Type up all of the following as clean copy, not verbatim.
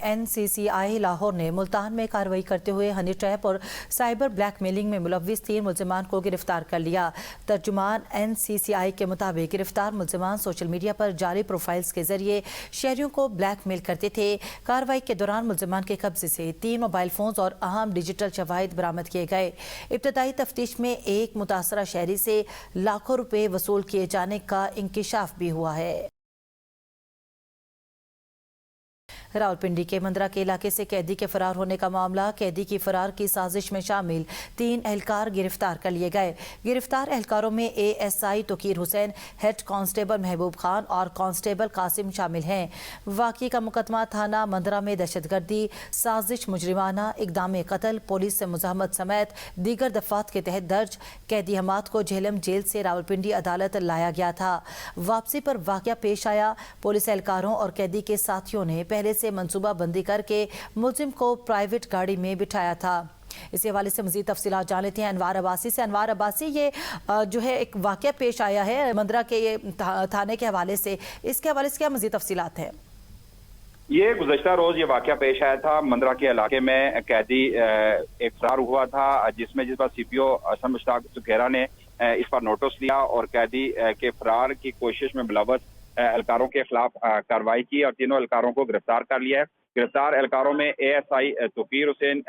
NCCI Lahore ने मुल्तान में कार्रवाई करते हुए हनी ट्रैप और साइबर ब्लैकमेलिंग में मुलव्विस 3 मुल्जिमान को गिरफ्तार कर लिया। तर्जुमान NCCI के मुताबिक गिरफ्तार मुल्जिमान सोशल मीडिया पर जाली प्रोफाइल्स के जरिए शहरियों को ब्लैकमेल करते थे। कार्रवाई के दौरान मुल्जिमान के कब्जे से 3 मोबाइल फोन और अहम डिजिटल शवाहिद बरामद किए गए। इब्तदाई तफ्तीश में एक मुतासरा शहरी से लाखों रुपए वसूल किए जाने का इंकिशाफ भी हुआ है। रावलपिंडी के मंदरा के इलाके से कैदी के फरार होने का मामला। कैदी की फरार की साजिश में शामिल 3 एहलकार गिरफ्तार कर लिए गए। गिरफ्तार एहलकारों में ASI Toqeer Hussain, head constable Mehboob Khan और कांस्टेबल कासिम शामिल हैं। वाक़ई का मुकदमा थाना मंदरा में दहशतगर्दी, साजिश, मुजरिमाना इक़दाम कत्ल, पुलिस से मुज़ाहमत समेत दीगर दफात के तहत दर्ज। कैदी हमाद को झेलम जेल से रावलपिंडी अदालत लाया गया था। वापसी पर वाक़या पेश आया। पुलिस एहलकारों और कैदी के साथियों ने पहले से मंसूबा बंदी करके मुलजिम को प्राइवेट गाड़ी में बिठाया था। इसी हवाले से मजीद तफसीलात जान लेते हैं अनवार अब्बासी से। अनवार अब्बासी, ये जो है एक वाकया पेश आया है मंदरा के ये थाने के हवाले से, इसके हवाले से क्या मजीद तफसीलात है? ये गुज़श्ता रोज ये वाकया पेश आया था। मंदरा के इलाके में कैदी एक फरार हुआ था, जिस पर CPO असम मुश्ताक सुखेरा ने इस पर नोटिस लिया और कैदी के फरार की कोशिश में मुलव्वस एहलकारों के खिलाफ कार्रवाई की और तीनों एहलकारों को गिरफ्तार कर लिया है। गिरफ्तार एहलकारों में ASI Toqeer Hussain,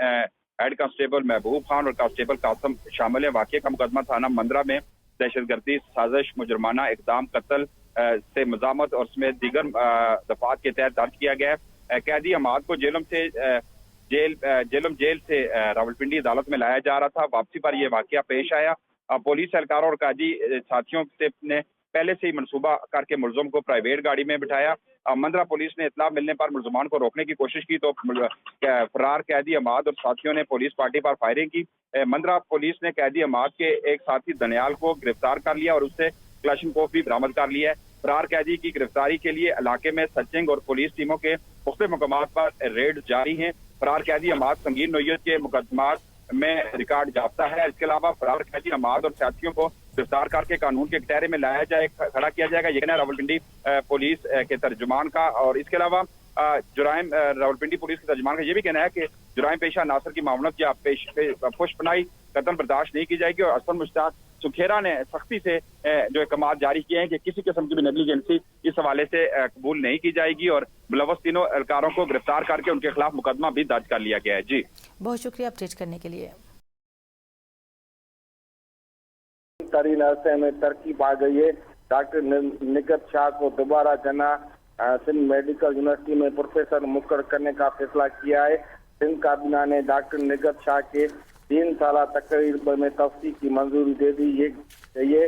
head constable Mehboob Khan और कांस्टेबल कासिम शामिल है। वाक़ये का मुकदमा थाना मंदरा में दहशतगर्दी, साजिश, मुजरमाना इक़दाम, कत्ल से मज़ामत और समेत दीगर दफात के तहत दर्ज किया गया है। कैदी हमाद को जेलम जेल से रावलपिंडी अदालत में लाया जा रहा था। वापसी पर यह वाकया पेश आया। पुलिस एहलकारों और कैदी साथियों से ने पहले से ही मंसूबा करके मुलजिम को प्राइवेट गाड़ी में बिठाया। मंदरा पुलिस ने इत्तला मिलने पर मुलजमान को रोकने की कोशिश की तो फरार कैदी हमाद और साथियों ने पुलिस पार्टी पर फायरिंग की। मंदरा पुलिस ने कैदी हमाद के एक साथी दनियाल को गिरफ्तार कर लिया और उससे क्लाशनकोफ भी बरामद कर लिया है। फरार कैदी की गिरफ्तारी के लिए इलाके में सर्चिंग और पुलिस टीमों के मुख्तलिफ मकामात पर रेड जारी हैं। फरार कैदी हमाद संगीन नौयत के मुकदमात में रिकॉर्ड जाफ्ता है। इसके अलावा फरार कैदी हमाद और साथियों को गिरफ्तार करके कानून के दायरे में लाया जाए, खड़ा किया जाएगा। ये कहना है रावलपिंडी पुलिस के तर्जुमान का। और इसके अलावा जुराइम रावलपिंडी पुलिस के तर्जुमान का ये भी कहना है कि जुराइम पेशा नासर की मामलत या पुष्पनाई कतल बर्दाश्त नहीं की जाएगी। और असम मुश्ताक सुखेरा ने सख्ती से जो अहकाम जारी किए हैं कि किसी किस्म की भी नेग्लिजेंसी इस हवाले से कबूल नहीं की जाएगी और मुलव्वस तीनों एहलकारों को गिरफ्तार करके उनके खिलाफ मुकदमा भी दर्ज कर लिया गया है। जी, बहुत शुक्रिया अपडेट करने के लिए। तरीन अरसे में तरक्की पा गई है। डॉक्टर निगत शाह को दोबारा जना सिंध मेडिकल यूनिवर्सिटी में प्रोफेसर मुकर्रर करने का फैसला किया है। सिंध काबीना ने डॉक्टर निगत शाह के 3 साल तकरीर में तफसील की मंजूरी दे दी। ये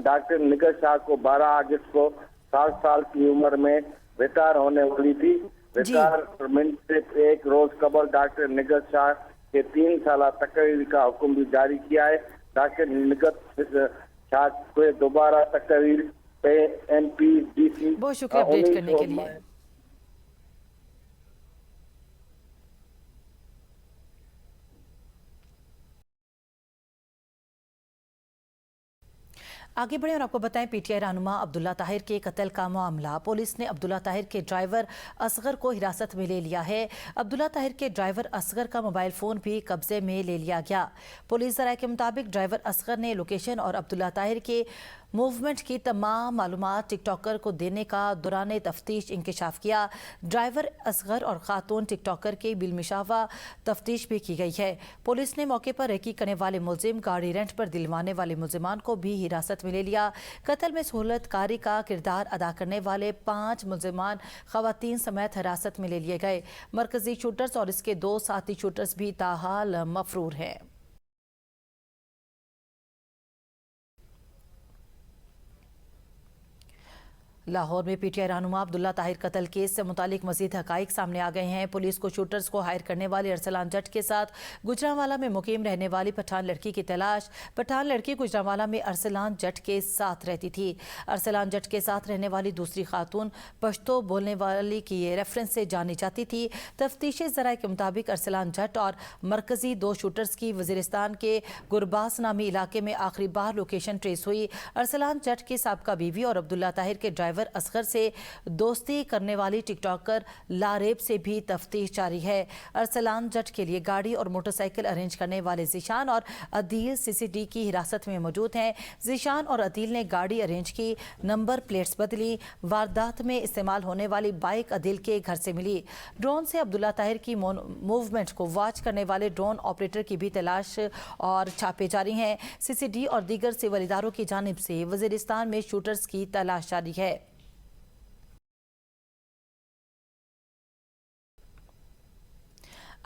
डॉक्टर निगत शाह को 12 अगस्त को 60 साल की उम्र में रिटायर होने वाली थी। रिटायरमेंट से एक रोज कबल डॉक्टर निगत शाह के 3 साल तकरीर का हुक्म भी जारी किया है। डॉक्टर निगत शाह को दोबारा तकरीर पे NPDC। बहुत शुक्रिया अपडेट करने के लिए। आगे बढ़े और आपको बताएं, PTI रहनुमा अब्दुल्ला ताहिर के कत्ल का मामला। पुलिस ने अब्दुल्ला ताहिर के ड्राइवर असगर को हिरासत में ले लिया है। अब्दुल्ला ताहिर के ड्राइवर असगर का मोबाइल फोन भी कब्जे में ले लिया गया। पुलिस ज़राए के मुताबिक ड्राइवर असगर ने लोकेशन और अब्दुल्ला ताहिर के मूवमेंट की तमाम मालूमात टिकटॉकर को देने का दौरान तफ्तीश इंकशाफ किया। ड्राइवर असगर और खातून टिकटॉकर के बिलमिशावा तफ्तीश भी की गई है। पुलिस ने मौके पर रेकी करने वाले मुलजिम, गाड़ी रेंट पर दिलवाने वाले मुलजिमान को भी हिरासत में ले लिया। कत्ल में सहूलतकारी का किरदार अदा करने वाले 5 मुलजिमान खवातीन समेत हिरासत में ले लिए गए। मरकजी शूटर्स और इसके 2 साथी शूटर्स भी ताहाल मफरूर हैं। लाहौर में PTI रहनुमा अब्दुल्ला ताहिर कत्ल केस से मुतालिक मजीद हकाइक सामने आ गए हैं। पुलिस को शूटर्स को हायर करने वाले अरसलान जट के साथ गुजरांवाला में मुकीम रहने वाली पठान लड़की की तलाश। पठान लड़की गुजरांवाला में अरसलान जट के साथ रहती थी। अरसलान जट के साथ रहने वाली दूसरी खातून पश्तो बोलने वाली की रेफरेंस से जानी जाती थी। तफ्तीशी ज़राए के मुताबिक अरसलान जट और मरकजी 2 शूटर्स की वजीरिस्तान के गुरबास नामी इलाके में आखिरी बार लोकेशन ट्रेस हुई। अरसलान जट की साबका बीवी और अब्दुल्ला ताहिर के ड्राइवर ड्राइवर असगर से दोस्ती करने वाली टिकटॉकर लारेब से भी तफ्तीश जारी है। अरसलान जट के लिए गाड़ी और मोटरसाइकिल अरेंज करने वाले ज़ीशान और अदील सीसीडी की हिरासत में मौजूद हैं। ज़ीशान और अदील ने गाड़ी अरेंज की, नंबर प्लेट्स बदली। वारदात में इस्तेमाल होने वाली बाइक अदील के घर से मिली। ड्रोन से अब्दुल्ला ताहिर की मूवमेंट को वॉच करने वाले ड्रोन ऑपरेटर की भी तलाश और छापे जारी हैं। सीसीडी और दीगर सिविल इदारों की जानिब से वजीरिस्तान में शूटर्स की तलाश जारी है।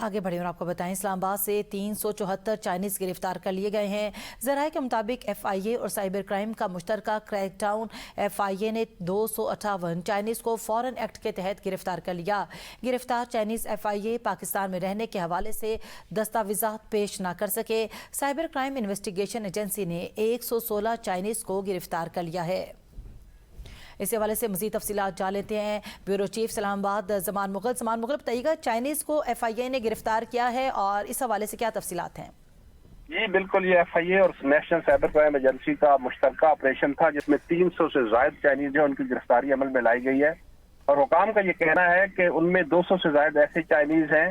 आगे बढ़े और आपको बताएं, इस्लामाबाद से 374 चाइनीज गिरफ्तार कर लिए गए हैं। जराये के मुताबिक FIA और साइबर क्राइम का मुश्तरका क्रैकडाउन FIA ने 258 चाइनीज को फॉरेन एक्ट के तहत गिरफ्तार कर लिया। गिरफ्तार चाइनीज FIA पाकिस्तान में रहने के हवाले से दस्तावेजात पेश न कर सके। साइबर क्राइम इन्वेस्टिगेशन एजेंसी ने 116 चाइनीज को गिरफ्तार कर लिया है। इस हवाले से मज़ीद तफसीलात जान लेते हैं ब्यूरो चीफ इस्लामाबाद जमान मुगल बताइएगा, चाइनीज़ को FIA ने गिरफ्तार किया है और इस हवाले से क्या तफसीलात हैं? जी बिल्कुल, ये FIA और नेशनल साइबर क्राइम एजेंसी का मुश्तरका ऑपरेशन था जिसमें 300 से ज्यादा चाइनीज है उनकी गिरफ्तारी अमल में लाई गई है। और हुकाम का ये कहना है कि उनमें 200 से ज्यादा ऐसे चाइनीज हैं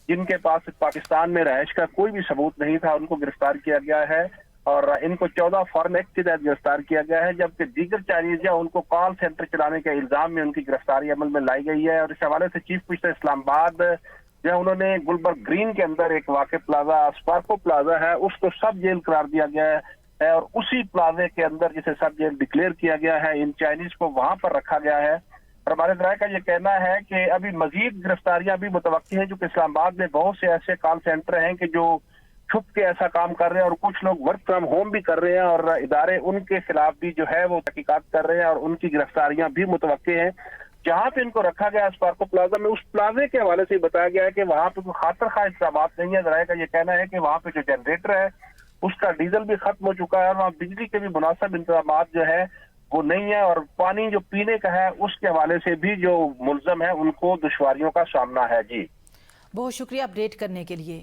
जिनके पास पाकिस्तान में रहायश का कोई भी सबूत नहीं था, उनको गिरफ्तार किया गया है और इनको 14 फॉरेन एक्ट के तहत गिरफ्तार किया गया है। जबकि दीगर चाइनीज है उनको कॉल सेंटर चलाने के इल्जाम में उनकी गिरफ्तारी अमल में लाई गई है। और इस हवाले से चीफ मिनिस्टर इस्लामाबाद जो उन्होंने गुलबर्ग ग्रीन के अंदर एक वाक़ प्लाजा स्पार्को प्लाजा है उसको सब जेल करार दिया गया है और उसी प्लाजे के अंदर जिसे सब जेल डिक्लेयर किया गया है इन चाइनीज को वहां पर रखा गया है। और हमारे जराये का ये कहना है कि अभी मजीद गिरफ्तारियां भी मुतवक्की हैं, क्योंकि इस्लामाबाद में बहुत से ऐसे कॉल सेंटर हैं कि जो छुप के ऐसा काम कर रहे हैं और कुछ लोग वर्क फ्रॉम होम भी कर रहे हैं और इदारे उनके खिलाफ भी जो है वो तहकीकात कर रहे हैं और उनकी गिरफ्तारियां भी मुतवक्के हैं। जहां पे इनको रखा गया स्पार्को प्लाजा में, उस प्लाजे के हवाले से बताया गया है कि वहां पे कोई खातर खा इंतजाम नहीं है। जराये का ये कहना है कि वहां पे जो जनरेटर है उसका डीजल भी खत्म हो चुका है और वहाँ बिजली के भी मुनासिब इंतजाम जो है वो नहीं है और पानी जो पीने का है उसके हवाले से भी जो मुल्ज़म है उनको दुश्वारियों का सामना है। जी बहुत शुक्रिया अपडेट करने के लिए।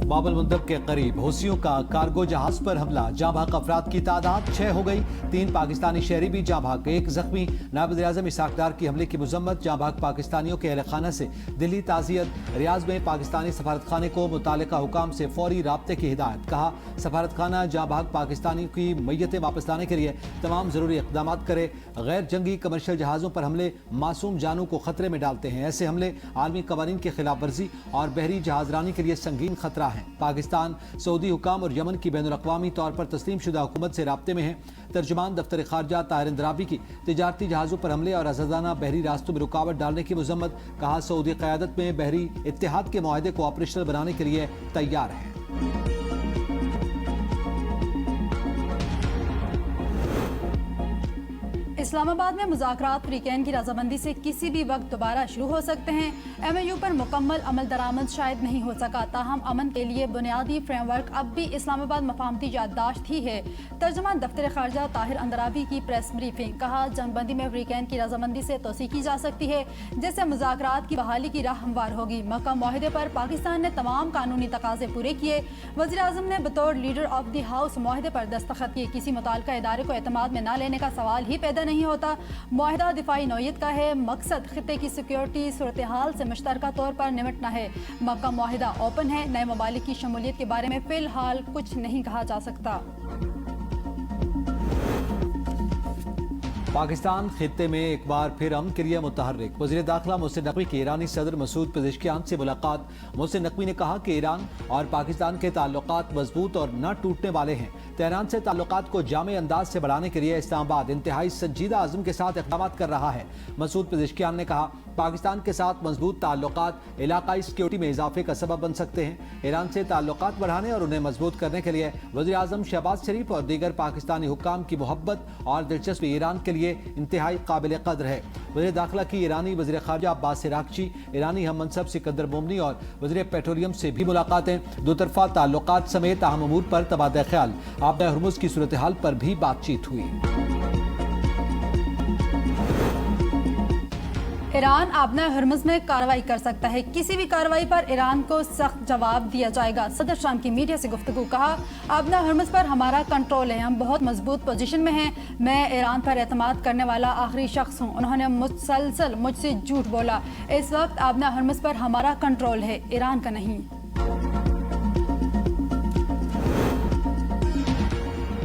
बाबल मुंदब के करीब हौसियों का कार्गो जहाज पर हमला, जाँ भाग अफराद की तादाद 6 हो गई। 3 पाकिस्तानी शहरी भी जाँ भाग, 1 जख्मी। नायब वज़ीर-ए-आज़म इसाक डार की हमले की मजम्मत, जाँ भाग पाकिस्तानियों के अहल खाना से दिल्ली ताज़ियत। रियाज में पाकिस्तानी सफारत खाने को मुतालिका हुकाम से फौरी राब्ते की हिदायत, कहा सफारत खाना जाँ भाग पाकिस्तानी की मैयतें वापस लाने के लिए तमाम ज़रूरी इक़दाम करे। गैर जंगी कमर्शियल जहाज़ों पर हमले मासूम जानों को खतरे में डालते हैं। ऐसे हमले आलमी कवानीन की खिलाफ वर्जी और बहरी जहाजरानी के लिए संगीन खतरा है। पाकिस्तान सऊदी हुकाम और यमन की बैनुल-अक़वामी तौर पर तस्लीम शुदा हुकूमत से राब्ते में है। तर्जुमान दफ्तर खारजा ताहिर अंद्राबी की तिजारती जहाज़ों पर हमले और आज़ादाना बहरी रास्तों में रुकावट डालने की मजम्मत, कहा सऊदी क़यादत में बहरी इत्तेहाद के मुआहदे को ऑपरेशनल बनाने के लिए तैयार है। इस्लामाबाद में मुज़ाकरात फ्रीकैन की रजामंदी से किसी भी वक्त दोबारा शुरू हो सकते हैं। MOU पर मुकम्मल अमल दरामद शायद नहीं हो सका, ताहम अमन के लिए बुनियादी फ्रेमवर्क अब भी इस्लामाबाद मफाहमती याददाश्त ही है। तर्जुमान दफ्तर खारजा ताहिर अंद्राबी की प्रेस ब्रीफिंग, कहा जंगबंदी में फ्रीकैन की रजामंदी से तोसी की जा सकती है जिससे मुज़ाकरात की बहाली की राह हमवार होगी। मक्का मुआहदे पर पाकिस्तान ने तमाम कानूनी तकाजे पूरे किए। वज़ीर-ए-आज़म ने बतौर लीडर ऑफ द हाउस मुआहदे पर दस्तखत किए। किसी मुताल्लिका इदारे को एतमाद में न लेने का सवाल ही पैदा नहीं होता। मुआहदा दिफाई नौयत का है, मकसद खित्ते की सिक्योरिटी सूरत हाल से मुश्तरका तौर पर निपटना है। मक्का मुआहदा ओपन है, नए ममालिक की शमूलियत के बारे में फिलहाल कुछ नहीं कहा जा सकता। पाकिस्तान खित्ते में एक बार फिर अमन के लिए मुतहर्रिक, वज़ीर दाखिला मोहसिन नकवी की ईरानी सदर मसूद पेज़ेश्कियान से मुलाकात। मोहसिन नकवी ने कहा कि ईरान और पाकिस्तान के ताल्लुकात मजबूत और न टूटने वाले हैं। तेहरान से ताल्लुकात को जामे अंदाज से बढ़ाने के लिए इस्लामाबाद इंतहाई संजीदा आज़म के साथ इक़दाम कर रहा है। मसूद पेज़ेश्कियान ने कहा पाकिस्तान के साथ मजबूत ताल्लुकात इलाकाई सिक्योरिटी में इजाफे का सबब बन सकते हैं। ईरान से ताल्लुकात बढ़ाने और उन्हें मजबूत करने के लिए वज़ीर-ए-आज़म शहबाज शरीफ और दीगर पाकिस्तानी हुक्काम की मोहब्बत और दिलचस्पी ईरान के लिए इंतहाई काबिल कद्र है। वज़ीर दाखिला की ईरानी वज़ीर ख़ारजा अब्बास इराक़ची, ईरानी हम मनसब सिकंदर मोमनी और वज़ीर पेट्रोलियम से भी मुलाकातें, दो तरफ़ा ताल्लुकात समेत अहम अमूर पर तबादला ख्याल, आबदा हुर्मुज़ की सूरत हाल पर भी बातचीत हुई। ईरान आबना हर्मुज में कार्रवाई कर सकता है, किसी भी कार्रवाई पर ईरान को सख्त जवाब दिया जाएगा। सदर ट्रंप की मीडिया से गुफ्तगू, कहा आबना हर्मुज पर हमारा कंट्रोल है, हम बहुत मजबूत पोजीशन में हैं, मैं ईरान पर एतमाद करने वाला आखिरी शख्स हूँ। उन्होंने मुसलसल मुझसे झूठ बोला। इस वक्त आबना हर्मुज पर हमारा कंट्रोल है, ईरान का नहीं।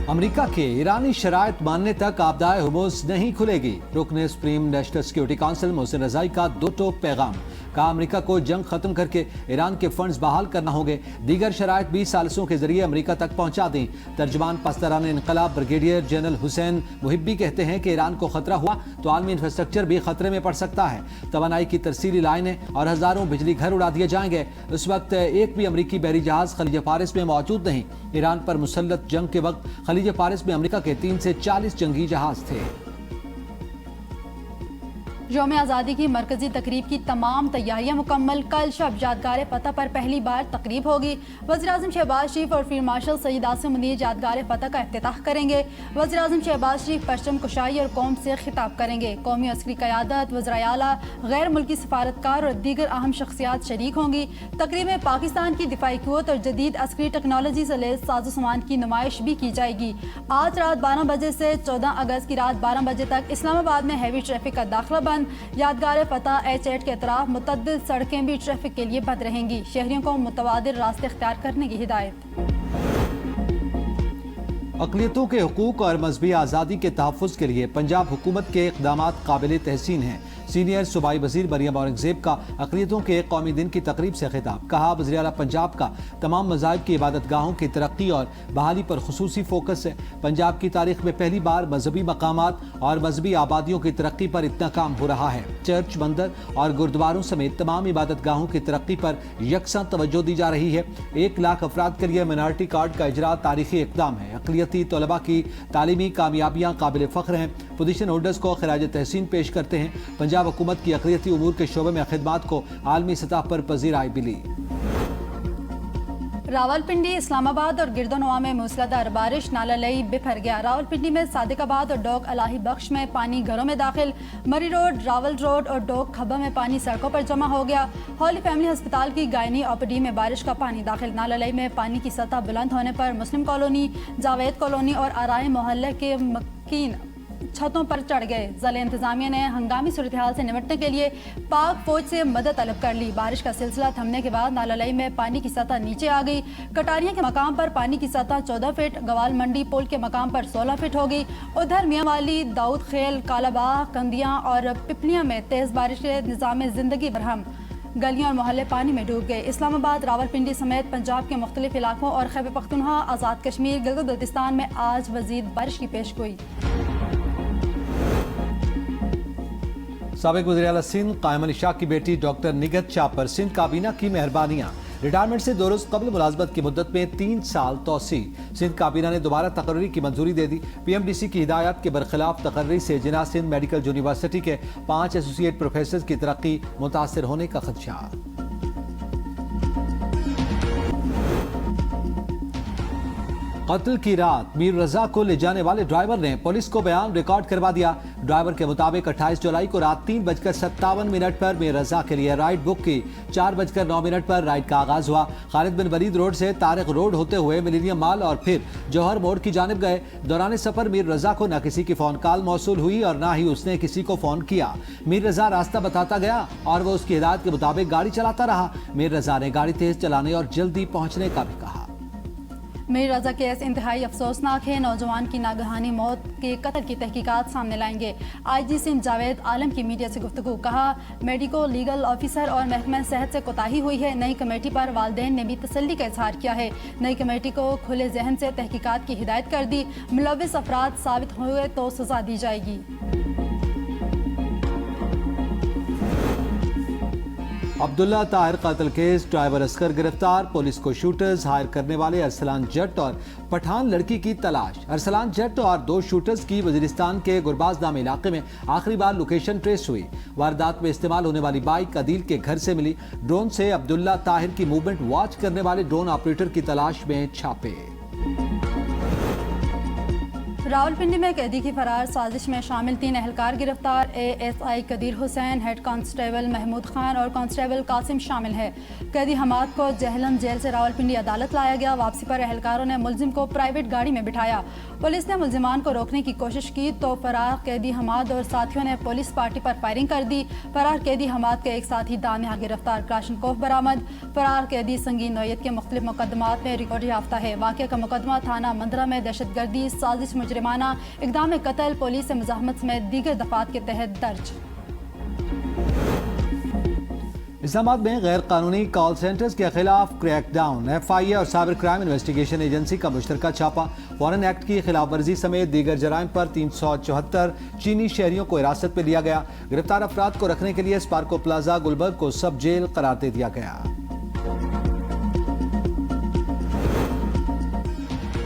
अमेरिका के ईरानी शराइत मानने तक आबदाए हुर्मुज़ नहीं खुलेगी। रुकने supreme national security council Mohsen Rezaei का दो टोक पैगाम, कहा अमेरिका को जंग खत्म करके ईरान के फंड्स बहाल करना होंगे, दीगर शराइत भी सालिसों के जरिए अमेरिका तक पहुंचा दें। तर्जमान पस्तरान इनकलाब ब्रिगेडियर जनरल हुसैन मुहिब्बी कहते हैं कि ईरान को खतरा हुआ तो आलमी इंफ्रास्ट्रक्चर भी खतरे में पड़ सकता है। तवानाई की तरसीली लाइनें और हजारों बिजली घर उड़ा दिए जाएंगे। इस वक्त एक भी अमरीकी बहरी जहाज खलीज फारिस में मौजूद नहीं। ईरान पर मुसल्लत जंग के वक्त खलीज फारिस में अमेरिका के 3 से 40 जंगी जहाज थे। यौम आज़ादी की मरकजी तकरीब की तमाम तैयारियां मुकम्मल। कल शब यादगार फतह पर पहली बार तकरीब होगी। वज़ीर-ए-आज़म शहबाज शरीफ और फील्ड मार्शल सईद आसिम मुनीर यादगार फतह का इफ्तिताह करेंगे। वज़ीर-ए-आज़म शहबाज शरीफ परचम कुशाई और कौम से खिताब करेंगे। कौमी अस्करी क़यादत, वज़राए आला, गैर मुल्की सफारतकार और दीगर अहम शख्सियात शरीक होंगी। तकरीब में पाकिस्तान की दिफाई क़ुव्वत और जदीद अस्करी टेक्नोलॉजी से लैस साजो सामान की नुमाइश भी की जाएगी। आज रात 12 बजे से 14 अगस्त की रात 12 बजे तक इस्लामाबाद में हैवी ट्रैफिक का दाखिला बंद। यादगार फतह H8 के अतराफ मुतअद्दिद सड़कें भी ट्रैफिक के लिए बंद रहेंगी। शहरियों को मुतबादिल रास्ते इख्तियार करने की हिदायत। अक़लियतों के हुकूक और मजहबी आज़ादी के तहफ़्फ़ुज़ के लिए पंजाब हुकूमत के इक़दामात काबिल तहसीन हैं। सीनियर सूबाई वज़ीर मरियम औरंगज़ेब का अक़लियतों के कौमी दिन की तकरीब से खिताब, कहा वज़ीर आला पंजाब का तमाम मज़ाहिब की इबादत गाहों की तरक्की और बहाली पर खुसूसी फोकस है। पंजाब की तारीख में पहली बार मजहबी मकामात और मजहबी आबादियों की तरक्की पर इतना काम हो रहा है। चर्च, मंदिर और गुरुद्वारों समेत तमाम इबादत गाहों की तरक्की पर यकसा तवज्जो दी जा रही है। 1 लाख अफराद के लिए मिनारिटी कार्ड का इजरा तारीखी इक़दाम है। अक़लियती तलबा की तालीमी कामयाबियाँ काबिल फ़ख्र हैं। पोजीशन होल्डर्स को खिराज तहसीन पेश करते हैं। पंजाब हुकूमत की अक़लियती उमूर के शोबे में खिदमात को आलमी सतह पर पजीराई मिली। रावलपिंडी, इस्लामाबाद और गिरदोनवा में मूसलाधार बारिश, नाला लई बिफर गया। रावलपिंडी में सादिकाबाद और डोग अलाही बख्श में पानी घरों में दाखिल। मरी रोड, रावल रोड और डोग खब्बा में पानी सड़कों पर जमा हो गया। हॉली फैमिली अस्पताल की गायनी ओपीडी में बारिश का पानी दाखिल। नाला लई में पानी की सतह बुलंद होने पर मुस्लिम कॉलोनी, जावेद कॉलोनी और आराय मोहल्ले के मकीन छतों पर चढ़ गए। ज़िला इंतजामिया ने हंगामी सूरत हाल से निपटने के लिए पाक फौज से मदद तलब कर ली। बारिश का सिलसिला थमने के बाद नालालई में पानी की सतह नीचे आ गई। कटारियां के मकाम पर पानी की सतह 14 फीट, गवाल मंडी पुल के मकाम पर 16 फीट हो गई। उधर मियांवाली, दाऊद खेल, कालाबाग, कंदियां और पिपलियां में तेज बारिश के निज़ाम जिंदगी बरहम। गलियां और मोहल्ले पानी में डूब गए। इस्लामाबाद, रावलपिंडी समेत पंजाब के मुख्तलिफ इलाकों और खैबर पख्तूनख्वा, आज़ाद कश्मीर, गिलगित बल्तिस्तान में आज मज़ीद बारिश की पेशगोई। साबिक वज़ीर आला सिंध कायम अली शाह की बेटी डॉक्टर निगहत शाह पर सिंध काबीना की मेहरबानियां। रिटायरमेंट से 2 रोज कबल मुलाजमत की मुद्दत में 3 साल तोसी। सिंध काबीना ने दोबारा तकर्री की मंजूरी दे दी। PMDC की हिदायत के बरखिलाफ तकर्री से जिना सिंध मेडिकल यूनिवर्सिटी के 5 एसोसिएट प्रोफेसर की तरक्की मुतासर होने का खदशा। कत्ल की रात मीर रजा को ले जाने वाले ड्राइवर ने पुलिस को बयान रिकॉर्ड करवा दिया। ड्राइवर के मुताबिक 28 जुलाई को रात 3:57 पर मीर रजा के लिए राइड बुक की। 4:09 पर राइड का आगाज हुआ। खालिद बिन वलीद रोड से तारिक रोड होते हुए मिलेनियम माल और फिर जौहर मोड़ की जानिब गए। दौरान सफर मीर रजा को न किसी की फोन कॉल मौसूल हुई और न ही उसने किसी को फोन किया। मीर रजा रास्ता बताता गया और वो उसकी हिदायत के मुताबिक गाड़ी चलाता रहा। मीर रजा ने गाड़ी तेज चलाने और जल्दी पहुंचने का भी कहा। मीर रजा केस इंतहाई अफसोसनाक है। नौजवान की नागहानी मौत के कत्ल की तहकीकात सामने लाएंगे। IG सिंध जावेद आलम की मीडिया से गुफ्तगू, कहा मेडिको लीगल ऑफिसर और महकमा सेहत से कोताही हुई है। नई कमेटी पर वालिदैन ने भी तसल्ली का इजहार किया है। नई कमेटी को खुले जहन से तहकीकात की हिदायत कर दी। मुलव्विस अफराद साबित हुए तो सजा दी जाएगी। अब्दुल्ला ताहिर कत्ल केस, ड्राइवर असकर गिरफ्तार। पुलिस को शूटर्स हायर करने वाले अरसलान जट और पठान लड़की की तलाश। अरसलान जट और 2 शूटर्स की वजीरिस्तान के गुरबाज नाम इलाके में आखिरी बार लोकेशन ट्रेस हुई। वारदात में इस्तेमाल होने वाली बाइक अदील के घर से मिली। ड्रोन से अब्दुल्ला ताहिर की मूवमेंट वॉच करने वाले ड्रोन ऑपरेटर की तलाश में छापे। रावलपिंडी में कैदी की फरार साजिश में शामिल 3 एहलकार गिरफ्तार। ASI Qadeer Hussain, head constable Mahmood Khan और कांस्टेबल कासिम शामिल है। कैदी हमाद को जहलम जेल से रावलपिंडी अदालत लाया गया। वापसी पर एहलकारों ने मुलजिम को प्राइवेट गाड़ी में बिठाया। पुलिस ने मुलजिमान को रोकने की कोशिश की तो फरार कैदी हमाद और साथियों ने पुलिस पार्टी पर फायरिंग कर दी। फरार कैदी हमाद के एक साथी दानिया गिरफ्तार। क्लाशनकोफ बरामद। फरार कैदी संगीन नौयत के मुख्तलिफ मुकदमात में रिकॉर्ड याफ्ता है। वाक़े का मुकदमा थाना मंदरा में दहशतगर्दी, साजिश, मुजरिमाना इक़दाम कत्ल, पुलिस से मुज़ाहमत समेत दीगर दफात के तहत दर्ज। इस्लामाबाद में गैर कानूनी कॉल सेंटर्स के खिलाफ क्रैकडाउन। एफआईए और साइबर क्राइम इन्वेस्टिगेशन एजेंसी का मुश्तरका छापा। फॉरेन एक्ट की खिलाफ वर्जी समेत दीगर जराइम पर 374 चीनी शहरियों को हिरासत में लिया गया। गिरफ्तार अफराद को रखने के लिए स्पार्को प्लाजा गुलबर्ग को सब जेल करार दे दिया गया।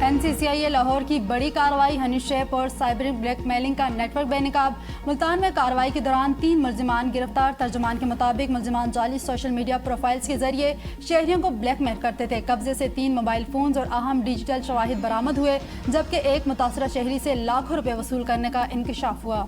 NCCIA लाहौर की बड़ी कार्रवाई। हनी शेप और साइबर ब्लैकमेलिंग का नेटवर्क बेनकाब। मुल्तान में कार्रवाई के दौरान 3 मुलजिमान गिरफ्तार। तर्जुमान के मुताबिक मुलजिमान जाली सोशल मीडिया प्रोफाइल्स के जरिए शहरियों को ब्लैकमेल करते थे। कब्जे से 3 मोबाइल फोन्स और अहम डिजिटल शवाहिद बरामद हुए, जबकि एक मुतासरा शहरी से लाखों रुपए वसूल करने का इंकशाफ हुआ।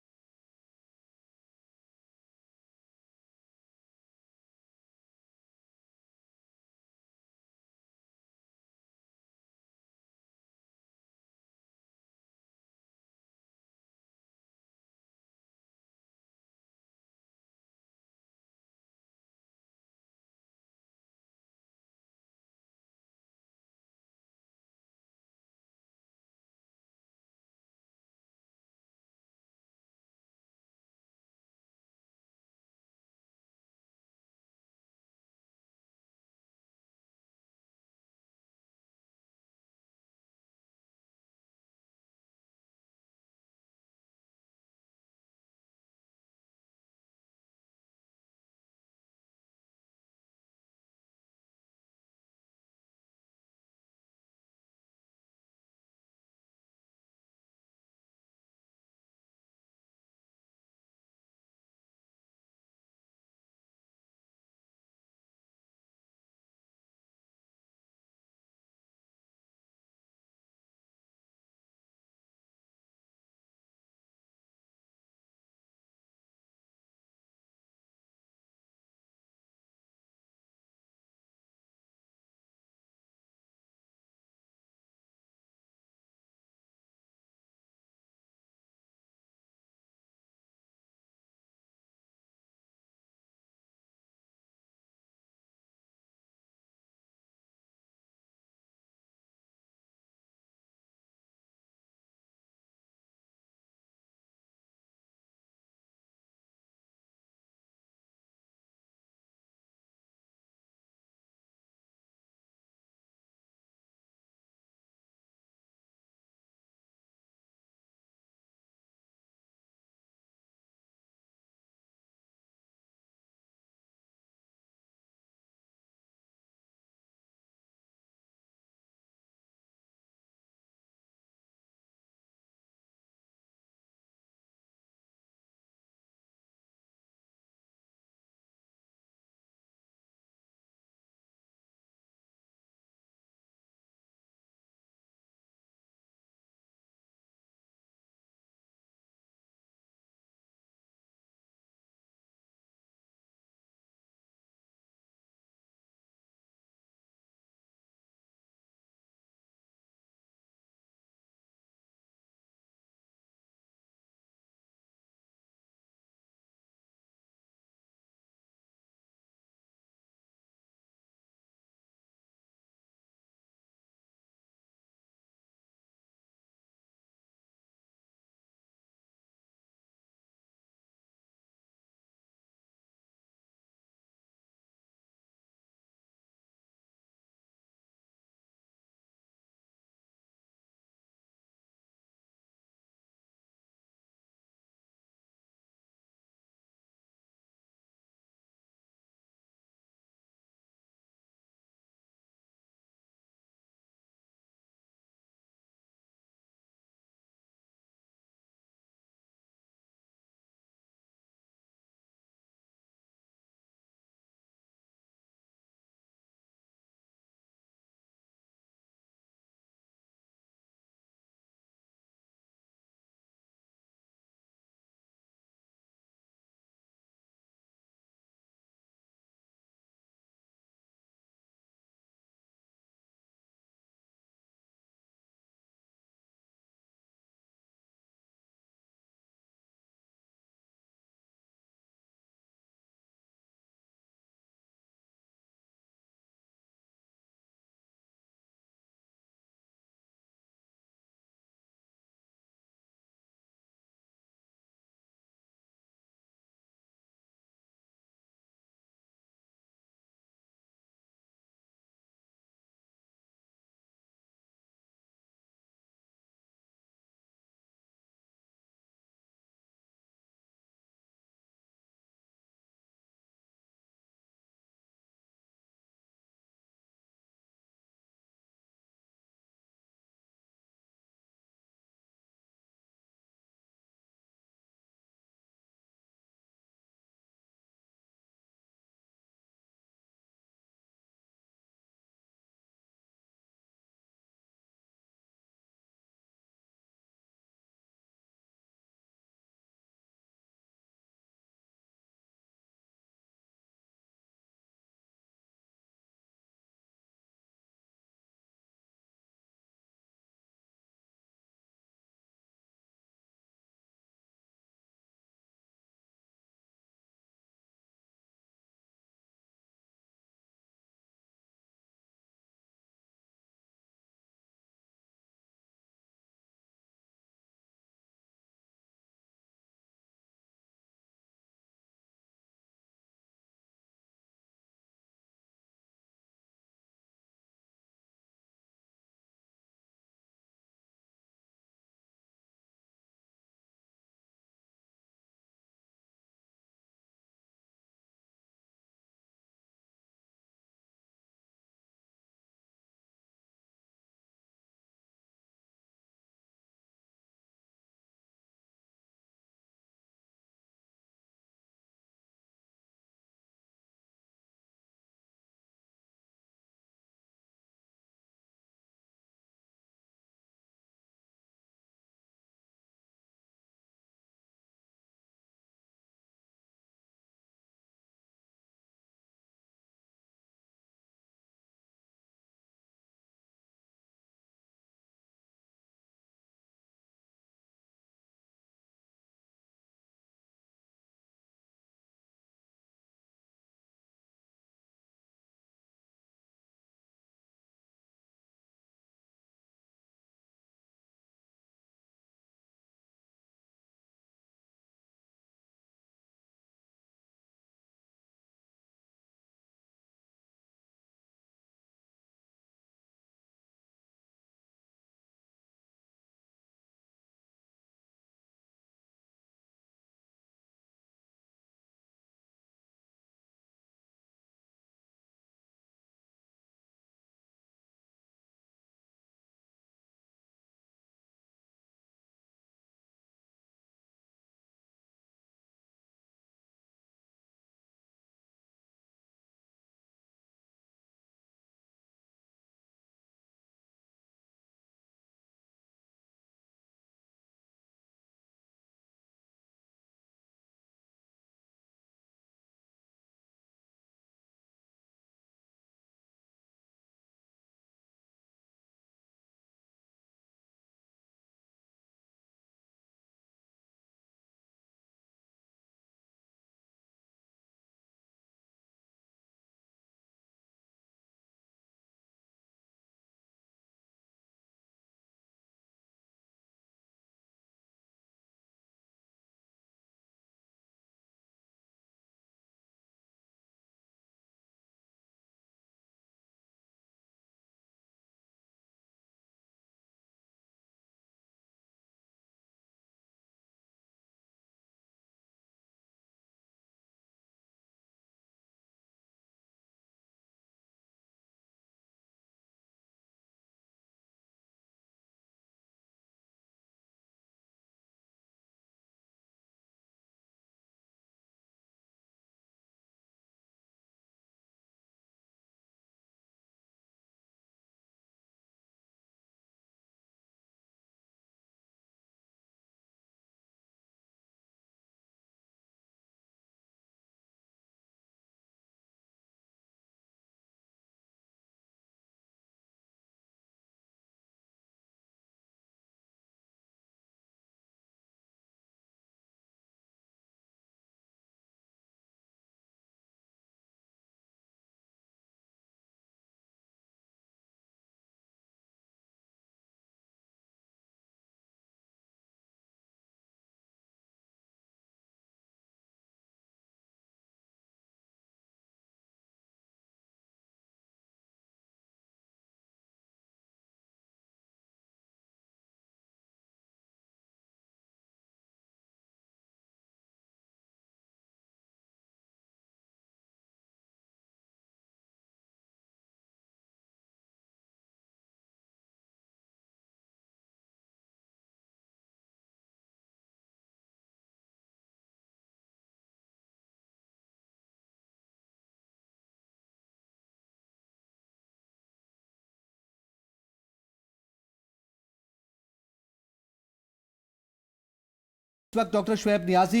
इस वक्त doctor Shoaib Niazi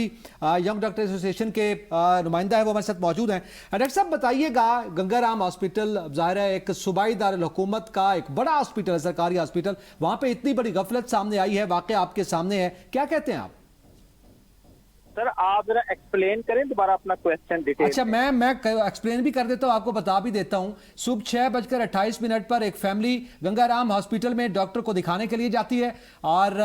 young doctor association के नुमाइंदा है, वो हमारे साथ मौजूद हैं। डॉक्टर साहब बताइएगा, गंगाराम हॉस्पिटल ज़ाहिर है एक सूबाई दारुल हुकूमत का एक बड़ा हॉस्पिटल है, सरकारी हॉस्पिटल, वहां पे इतनी बड़ी गफलत सामने आई है, वाकया आपके सामने है, क्या कहते हैं आप? सर आप जरा एक्सप्लेन करें दोबारा अपना क्वेश्चन डिटेल। अच्छा, मैं एक्सप्लेन भी कर देता हूं, आपको बता भी देता हूं। सुबह 6:28 पर एक फैमिली गंगाराम हॉस्पिटल में डॉक्टर को दिखाने के लिए जाती है और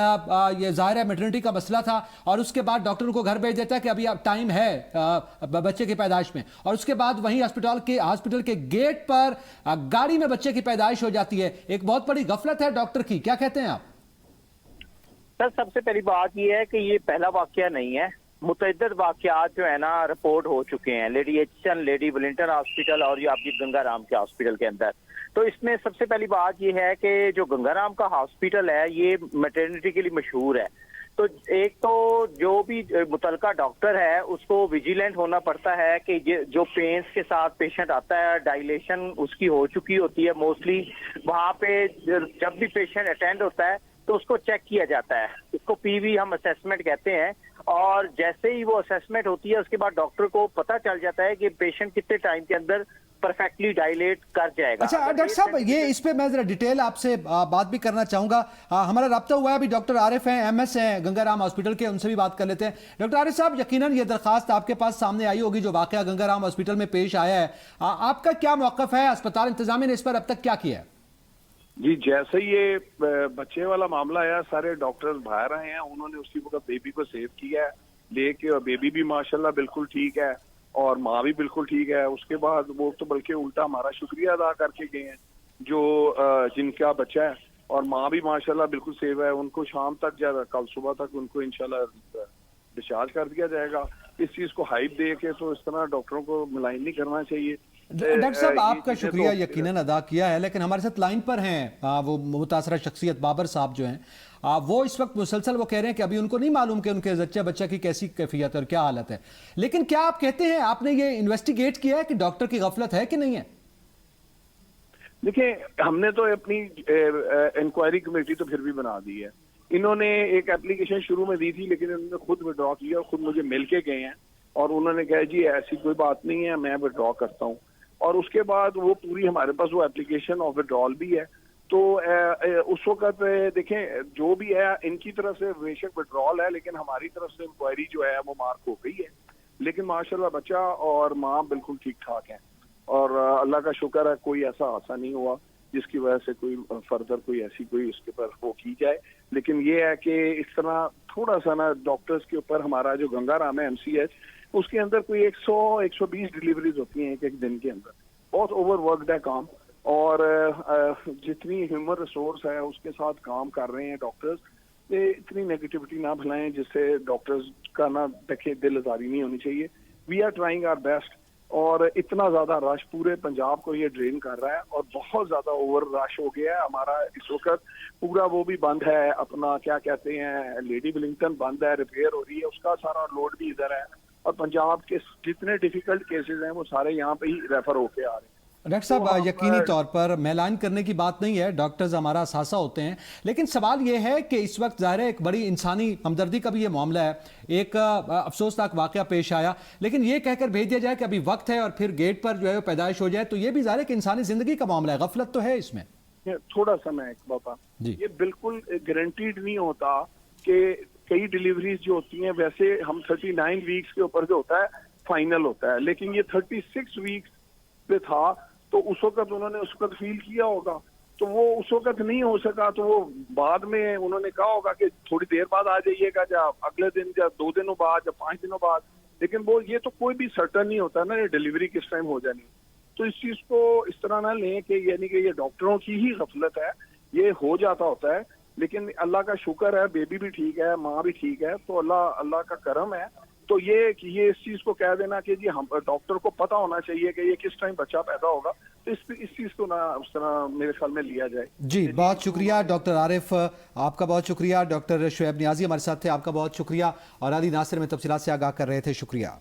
ये जाहिर है मैटरनिटी का मसला था, और उसके बाद डॉक्टर उनको घर भेज देता है कि अभी आप टाइम है बच्चे की पैदाइश में, और उसके बाद वहीं हॉस्पिटल के गेट पर गाड़ी में बच्चे की पैदाइश हो जाती है। एक बहुत बड़ी गफलत है डॉक्टर की, क्या कहते हैं आप? सर सबसे पहली बात यह है कि ये पहला वाकया नहीं है, मुतअद्दिद वाकयात जो है ना रिपोर्ट हो चुके हैं, lady Aitchison, lady Wellington hospital और ये आपकी गंगाराम के हॉस्पिटल के अंदर। तो इसमें सबसे पहली बात ये है कि जो गंगाराम का हॉस्पिटल है ये मैटरनिटी के लिए मशहूर है। तो एक तो जो भी मुतलका डॉक्टर है उसको विजिलेंट होना पड़ता है कि जो पेन्स के साथ पेशेंट आता है, डायलेशन उसकी हो चुकी होती है मोस्टली, वहाँ पे जब भी पेशेंट अटेंड होता है तो उसको चेक किया जाता है, इसको पीवी हम असेसमेंट कहते हैं। और जैसे ही वो असेसमेंट होती है उसके बाद डॉक्टर को पता चल जाता है कि पेशेंट कितने टाइम के अंदर परफेक्टली डायलेट कर जाएगा। अच्छा डॉक्टर साहब, ये इस पे मैं जरा डिटेल आपसे बात भी करना चाहूंगा। हमारा रब्ता हुआ है, अभी डॉक्टर आरिफ हैं, एमएस हैं गंगाराम हॉस्पिटल के, उनसे भी बात कर लेते हैं। डॉक्टर आरिफ साहब, यकीनन ये दरखास्त आपके पास सामने आई होगी जो वाकया गंगाराम हॉस्पिटल में पेश आया है, आपका क्या मौकफ है? अस्पताल इंतजामिया ने इस पर अब तक क्या किया है? जी, जैसे ये बच्चे वाला मामला आया, सारे डॉक्टर्स बाहर आए हैं, उन्होंने उसी वक्त बेबी को सेव किया है लेके, और बेबी भी माशाल्लाह बिल्कुल ठीक है और माँ भी बिल्कुल ठीक है। उसके बाद वो तो बल्कि उल्टा हमारा शुक्रिया अदा करके गए हैं जो जिनका बच्चा है, और माँ भी माशाल्लाह बिल्कुल सेव है। उनको शाम तक या कल सुबह तक उनको इंशाल्लाह डिस्चार्ज कर दिया जाएगा। इस चीज को हाइप दे के तो इस तरह डॉक्टरों को मुलायन नहीं करना चाहिए। डॉक्टर साहब, आपका शुक्रिया यकीनन अदा किया है, लेकिन हमारे साथ लाइन पर हैं वो मुतासरा शख्सियत बाबर साहब जो हैं, वो इस वक्त मुसलसल वो कह रहे हैं कि अभी उनको नहीं मालूम कि उनके बच्चा की कैसी कैफियत और क्या हालत है। लेकिन क्या आप कहते हैं, आपने ये इन्वेस्टिगेट किया है कि डॉक्टर की गफलत है कि नहीं है? देखिए, हमने तो अपनी इंक्वायरी कमेटी तो फिर भी बना दी है। इन्होंने एक एप्लीकेशन शुरू में दी थी, लेकिन इन्होंने खुद विड्रॉ किया और खुद मुझे मिल के गए हैं और उन्होंने कहा जी ऐसी कोई बात नहीं है, मैं विड्रॉ करता हूँ। और उसके बाद वो पूरी हमारे पास वो एप्लीकेशन ऑफ विड्रॉल भी है। तो उस वक्त देखें जो भी है, इनकी तरफ से बेशक विड्रॉल है, लेकिन हमारी तरफ से इंक्वायरी जो है वो मार्क हो गई है। लेकिन माशाल्लाह बच्चा और माँ बिल्कुल ठीक ठाक है, और अल्लाह का शुक्र है कोई ऐसा हादसा नहीं हुआ जिसकी वजह से कोई फर्दर कोई ऐसी कोई उसके ऊपर वो की जाए। लेकिन ये है कि इस तरह थोड़ा सा ना डॉक्टर्स के ऊपर, हमारा जो गंगाराम है एमसीएच, उसके अंदर कोई 100-120 डिलीवरीज होती हैं एक दिन के अंदर। बहुत ओवरवर्कड है काम, और जितनी ह्यूमन रिसोर्स है उसके साथ काम कर रहे हैं डॉक्टर्स। ये इतनी नेगेटिविटी ना फैलाएं जिससे डॉक्टर्स का ना देखे दिल आजारी नहीं होनी चाहिए। We are trying our best, और इतना ज्यादा रश पूरे पंजाब को ये ड्रेन कर रहा है, और बहुत ज्यादा ओवर रश हो गया है। हमारा इस वक्त पूरा वो भी बंद है, अपना क्या कहते हैं लेडी वेलिंगटन बंद है, रिपेयर हो रही है, उसका सारा लोड भी इधर है, और पंजाब के जितने डिफिकल्ट केसेस हैं वो सारे यहाँ पे ही रेफर होके आ रहे हैं। डॉक्टर साहब, यकीनी तौर पर मैलान करने की बात नहीं है, डॉक्टर्स हमारा सासा होते हैं, लेकिन सवाल यह है कि इस वक्त ज़ाहिर है एक बड़ी इंसानी हमदर्दी का भी ये मामला है। एक अफसोसनाक वाकया पेश आया, लेकिन ये कहकर भेज दिया जाए कि अभी वक्त है और फिर गेट पर जो है पैदाइश हो जाए, तो ये भी ज़ाहिर है कि इंसानी जिंदगी का मामला है, गफलत तो है इसमें। थोड़ा सा मैं एक बता, ये बिल्कुल गारंटीड नहीं होता कि कई डिलीवरीज जो होती हैं, वैसे हम 39 वीक्स के ऊपर जो होता है फाइनल होता है, लेकिन ये 36 वीक्स पे था, तो उस वक्त उन्होंने उस वक्त फील किया होगा, तो वो उस वक्त नहीं हो सका, तो वो बाद में उन्होंने कहा होगा कि थोड़ी देर बाद आ जाइएगा, या अगले दिन, या 2 दिनों बाद, या 5 दिनों बाद। लेकिन वो ये तो कोई भी सर्टन नहीं होता ना ये डिलीवरी किस टाइम हो जानी। तो इस चीज को इस तरह ना लें कि यानी कि ये डॉक्टरों की ही गफलत है, ये हो जाता होता है। लेकिन अल्लाह का शुक्र है, बेबी भी ठीक है, माँ भी ठीक है, तो अल्लाह का करम है। तो ये इस चीज को कह देना कि जी हम डॉक्टर को पता होना चाहिए कि ये किस टाइम बच्चा पैदा होगा, तो इस चीज को ना उस तरह मेरे ख्याल में लिया जाए। जी, बहुत शुक्रिया डॉक्टर आरिफ, आपका बहुत शुक्रिया। डॉक्टर शुएब नियाजी हमारे साथ थे, आपका बहुत शुक्रिया। और अली नासिर में तफसीलात से आगाह कर रहे थे, शुक्रिया।